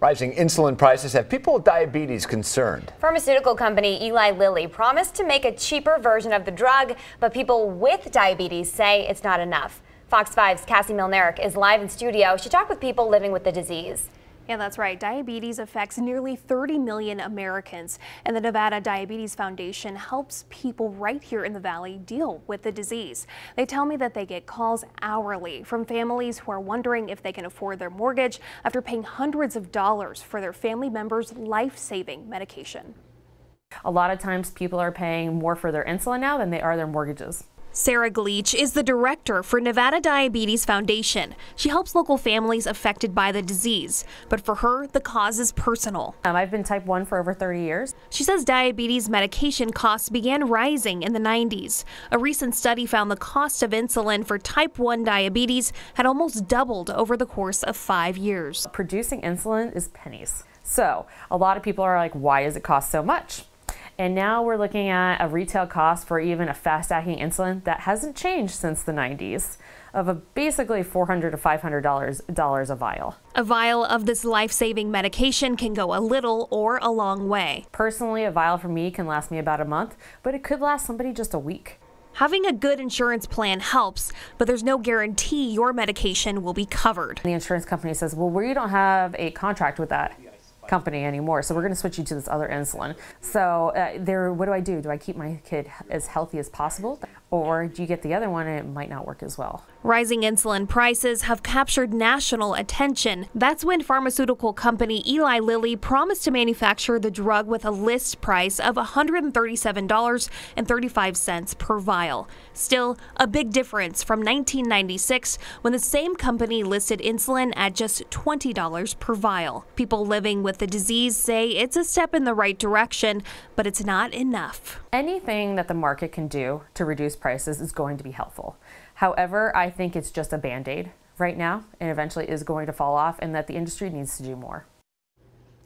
Rising insulin prices have people with diabetes concerned. Pharmaceutical company Eli Lilly promised to make a cheaper version of the drug, but people with diabetes say it's not enough. Fox 5's Cassie Milnerick is live in studio. She talked with people living with the disease. Yeah, that's right. Diabetes affects nearly 30 million Americans, and the Nevada Diabetes Foundation helps people right here in the Valley deal with the disease. They tell me that they get calls hourly from families who are wondering if they can afford their mortgage after paying hundreds of dollars for their family members' life-saving medication. A lot of times people are paying more for their insulin now than they are their mortgages. Sarah Gleach is the director for Nevada Diabetes Foundation. She helps local families affected by the disease, but for her, the cause is personal. I've been type 1 for over 30 years. She says diabetes medication costs began rising in the 90s. A recent study found the cost of insulin for type 1 diabetes had almost doubled over the course of 5 years. Producing insulin is pennies. So a lot of people are like, why does it cost so much? And now we're looking at a retail cost for even a fast-acting insulin that hasn't changed since the 90s of basically $400 to $500 a vial. A vial of this life-saving medication can go a little or a long way. Personally, a vial for me can last me about a month, but it could last somebody just a week. Having a good insurance plan helps, but there's no guarantee your medication will be covered. The insurance company says, well, we don't have a contract with that company anymore, so we're going to switch you to this other insulin. So what do? Do I keep my kid as healthy as possible, or do you get the other one and it might not work as well? Rising insulin prices have captured national attention. That's when pharmaceutical company Eli Lilly promised to manufacture the drug with a list price of $137.35 per vial. Still, a big difference from 1996 when the same company listed insulin at just $20 per vial. People living with the disease say it's a step in the right direction, but it's not enough. Anything that the market can do to reduce prices is going to be helpful. However, I think it's just a band-aid right now and eventually is going to fall off, and that the industry needs to do more.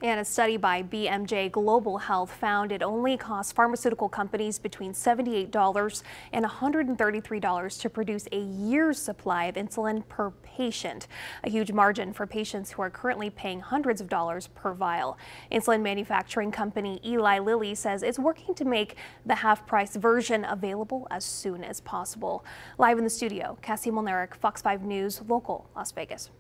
And a study by BMJ Global Health found it only costs pharmaceutical companies between $78 and $133 to produce a year's supply of insulin per patient, a huge margin for patients who are currently paying hundreds of dollars per vial. Insulin manufacturing company Eli Lilly says it's working to make the half-price version available as soon as possible. Live in the studio, Cassie Milnerick, Fox 5 News, local, Las Vegas.